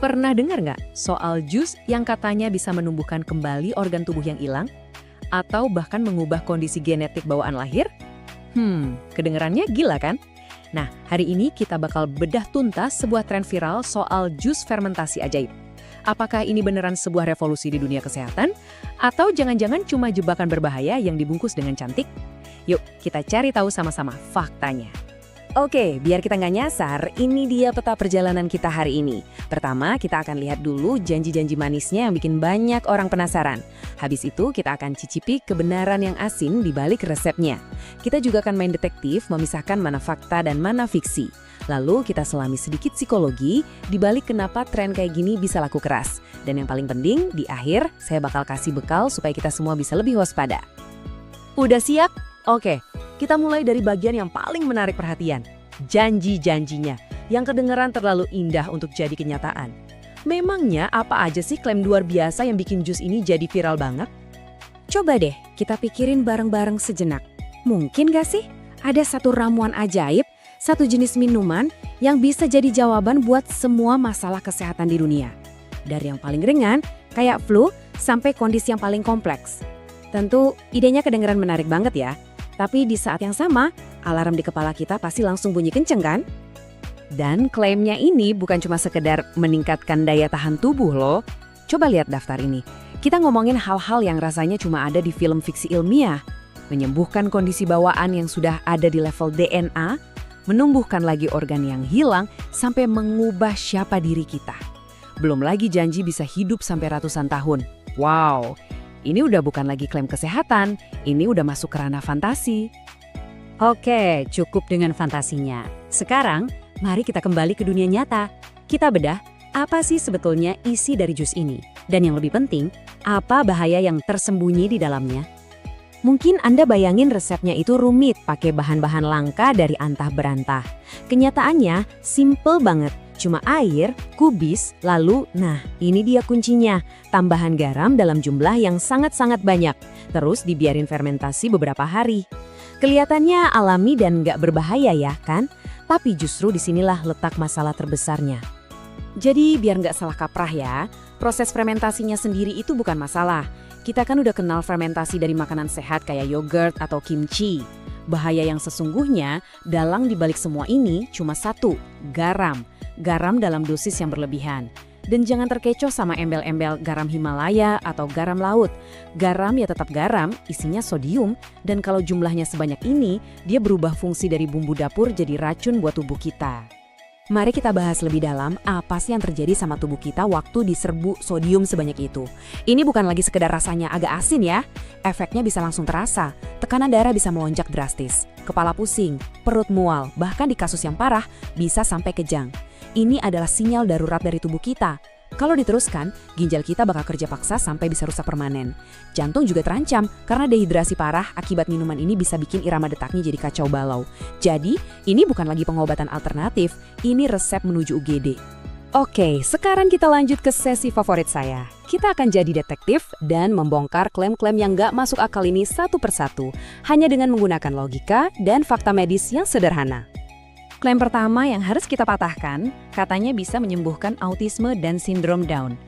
Pernah dengar nggak soal jus yang katanya bisa menumbuhkan kembali organ tubuh yang hilang? Atau bahkan mengubah kondisi genetik bawaan lahir? Kedengerannya gila kan? Nah, hari ini kita bakal bedah tuntas sebuah tren viral soal jus fermentasi ajaib. Apakah ini beneran sebuah revolusi di dunia kesehatan? Atau jangan-jangan cuma jebakan berbahaya yang dibungkus dengan cantik? Yuk, kita cari tahu sama-sama faktanya. Oke, biar kita nggak nyasar, ini dia peta perjalanan kita hari ini. Pertama, kita akan lihat dulu janji-janji manisnya yang bikin banyak orang penasaran. Habis itu, kita akan cicipi kebenaran yang asin di balik resepnya. Kita juga akan main detektif, memisahkan mana fakta dan mana fiksi. Lalu, kita selami sedikit psikologi di balik kenapa tren kayak gini bisa laku keras. Dan yang paling penting, di akhir, saya bakal kasih bekal supaya kita semua bisa lebih waspada. Udah siap? Oke. Kita mulai dari bagian yang paling menarik perhatian, janji-janjinya, yang kedengeran terlalu indah untuk jadi kenyataan. Memangnya apa aja sih klaim luar biasa yang bikin jus ini jadi viral banget? Coba deh kita pikirin bareng-bareng sejenak. Mungkin gak sih ada satu ramuan ajaib, satu jenis minuman yang bisa jadi jawaban buat semua masalah kesehatan di dunia? Dari yang paling ringan, kayak flu, sampai kondisi yang paling kompleks. Tentu idenya kedengeran menarik banget ya. Tapi di saat yang sama, alarm di kepala kita pasti langsung bunyi kenceng kan? Dan klaimnya ini bukan cuma sekedar meningkatkan daya tahan tubuh loh. Coba lihat daftar ini. Kita ngomongin hal-hal yang rasanya cuma ada di film fiksi ilmiah. Menyembuhkan kondisi bawaan yang sudah ada di level DNA, menumbuhkan lagi organ yang hilang, sampai mengubah siapa diri kita. Belum lagi janji bisa hidup sampai ratusan tahun. Wow! Ini udah bukan lagi klaim kesehatan, ini udah masuk ke ranah fantasi. Oke, cukup dengan fantasinya. Sekarang, mari kita kembali ke dunia nyata. Kita bedah, apa sih sebetulnya isi dari jus ini? Dan yang lebih penting, apa bahaya yang tersembunyi di dalamnya? Mungkin Anda bayangin resepnya itu rumit, pakai bahan-bahan langka dari antah berantah. Kenyataannya, simple banget. Cuma air, kubis, lalu, nah ini dia kuncinya, tambahan garam dalam jumlah yang sangat-sangat banyak, terus dibiarin fermentasi beberapa hari. Kelihatannya alami dan nggak berbahaya ya kan? Tapi justru disinilah letak masalah terbesarnya. Jadi biar nggak salah kaprah ya, proses fermentasinya sendiri itu bukan masalah. Kita kan udah kenal fermentasi dari makanan sehat kayak yogurt atau kimchi. Bahaya yang sesungguhnya dalang dibalik semua ini cuma satu, garam. Garam dalam dosis yang berlebihan. Dan jangan terkecoh sama embel-embel garam Himalaya atau garam laut. Garam ya tetap garam, isinya sodium, dan kalau jumlahnya sebanyak ini, dia berubah fungsi dari bumbu dapur jadi racun buat tubuh kita. Mari kita bahas lebih dalam apa sih yang terjadi sama tubuh kita waktu diserbu sodium sebanyak itu. Ini bukan lagi sekedar rasanya agak asin ya, efeknya bisa langsung terasa. Tekanan darah bisa melonjak drastis, kepala pusing, perut mual, bahkan di kasus yang parah bisa sampai kejang. Ini adalah sinyal darurat dari tubuh kita. Kalau diteruskan, ginjal kita bakal kerja paksa sampai bisa rusak permanen. Jantung juga terancam karena dehidrasi parah akibat minuman ini bisa bikin irama detaknya jadi kacau balau. Jadi, ini bukan lagi pengobatan alternatif, ini resep menuju UGD. Oke, sekarang kita lanjut ke sesi favorit saya. Kita akan jadi detektif dan membongkar klaim-klaim yang nggak masuk akal ini satu persatu, hanya dengan menggunakan logika dan fakta medis yang sederhana. Klaim pertama yang harus kita patahkan, katanya bisa menyembuhkan autisme dan sindrom Down.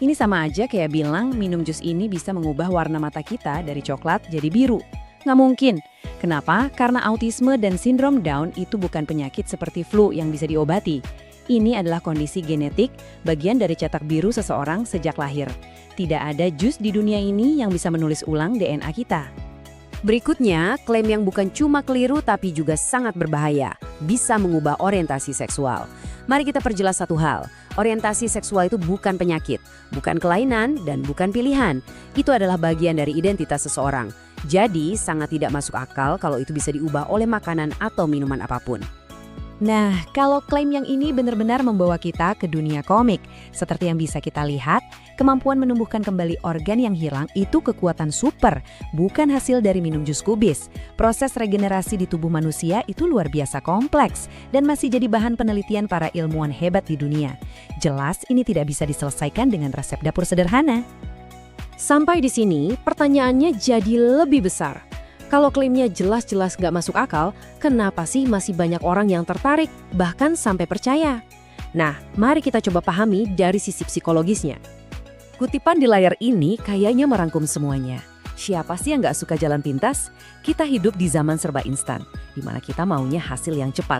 Ini sama aja kayak bilang minum jus ini bisa mengubah warna mata kita dari coklat jadi biru. Nggak mungkin. Kenapa? Karena autisme dan sindrom Down itu bukan penyakit seperti flu yang bisa diobati. Ini adalah kondisi genetik, bagian dari cetak biru seseorang sejak lahir. Tidak ada jus di dunia ini yang bisa menulis ulang DNA kita. Berikutnya, klaim yang bukan cuma keliru tapi juga sangat berbahaya, bisa mengubah orientasi seksual. Mari kita perjelas satu hal, orientasi seksual itu bukan penyakit, bukan kelainan, dan bukan pilihan. Itu adalah bagian dari identitas seseorang. Jadi, sangat tidak masuk akal kalau itu bisa diubah oleh makanan atau minuman apapun. Nah, kalau klaim yang ini benar-benar membawa kita ke dunia komik, seperti yang bisa kita lihat, kemampuan menumbuhkan kembali organ yang hilang itu kekuatan super, bukan hasil dari minum jus kubis. Proses regenerasi di tubuh manusia itu luar biasa kompleks dan masih jadi bahan penelitian para ilmuwan hebat di dunia. Jelas ini tidak bisa diselesaikan dengan resep dapur sederhana. Sampai di sini, pertanyaannya jadi lebih besar. Kalau klaimnya jelas-jelas nggak masuk akal, kenapa sih masih banyak orang yang tertarik, bahkan sampai percaya? Nah, mari kita coba pahami dari sisi psikologisnya. Kutipan di layar ini kayaknya merangkum semuanya. Siapa sih yang nggak suka jalan pintas? Kita hidup di zaman serba instan, di mana kita maunya hasil yang cepat.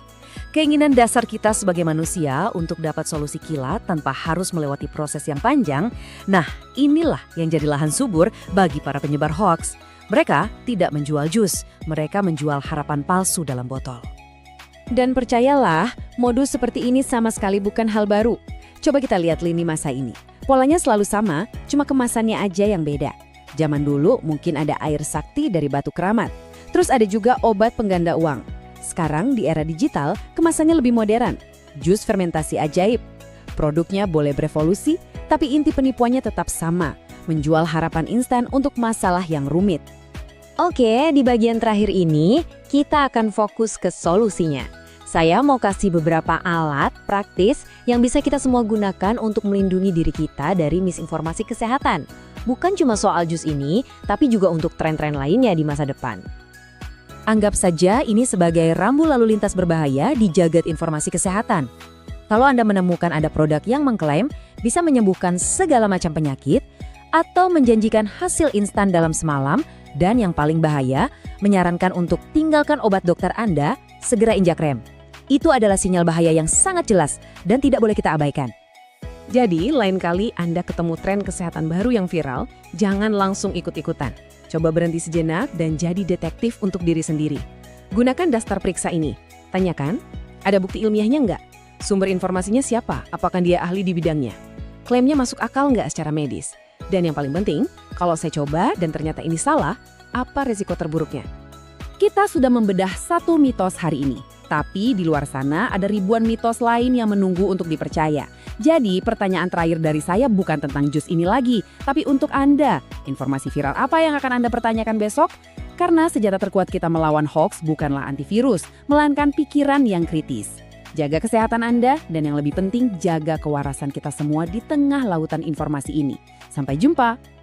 Keinginan dasar kita sebagai manusia untuk dapat solusi kilat tanpa harus melewati proses yang panjang, nah inilah yang jadi lahan subur bagi para penyebar hoaks. Mereka tidak menjual jus, mereka menjual harapan palsu dalam botol. Dan percayalah, modus seperti ini sama sekali bukan hal baru. Coba kita lihat lini masa ini. Polanya selalu sama, cuma kemasannya aja yang beda. Zaman dulu mungkin ada air sakti dari batu keramat. Terus ada juga obat pengganda uang. Sekarang di era digital, kemasannya lebih modern. Jus fermentasi ajaib. Produknya boleh berevolusi, tapi inti penipuannya tetap sama. Menjual harapan instan untuk masalah yang rumit. Oke, di bagian terakhir ini, kita akan fokus ke solusinya. Saya mau kasih beberapa alat praktis yang bisa kita semua gunakan untuk melindungi diri kita dari misinformasi kesehatan. Bukan cuma soal jus ini, tapi juga untuk tren-tren lainnya di masa depan. Anggap saja ini sebagai rambu lalu lintas berbahaya di jagat informasi kesehatan. Kalau Anda menemukan ada produk yang mengklaim bisa menyembuhkan segala macam penyakit, atau menjanjikan hasil instan dalam semalam, dan yang paling bahaya, menyarankan untuk tinggalkan obat dokter Anda, segera injak rem. Itu adalah sinyal bahaya yang sangat jelas dan tidak boleh kita abaikan. Jadi, lain kali Anda ketemu tren kesehatan baru yang viral, jangan langsung ikut-ikutan. Coba berhenti sejenak dan jadi detektif untuk diri sendiri. Gunakan daftar periksa ini. Tanyakan, ada bukti ilmiahnya nggak? Sumber informasinya siapa? Apakah dia ahli di bidangnya? Klaimnya masuk akal nggak secara medis? Dan yang paling penting, kalau saya coba dan ternyata ini salah, apa resiko terburuknya? Kita sudah membedah satu mitos hari ini. Tapi di luar sana ada ribuan mitos lain yang menunggu untuk dipercaya. Jadi pertanyaan terakhir dari saya bukan tentang jus ini lagi, tapi untuk Anda. Informasi viral apa yang akan Anda pertanyakan besok? Karena senjata terkuat kita melawan hoax bukanlah antivirus, melainkan pikiran yang kritis. Jaga kesehatan Anda dan yang lebih penting jaga kewarasan kita semua di tengah lautan informasi ini. Sampai jumpa!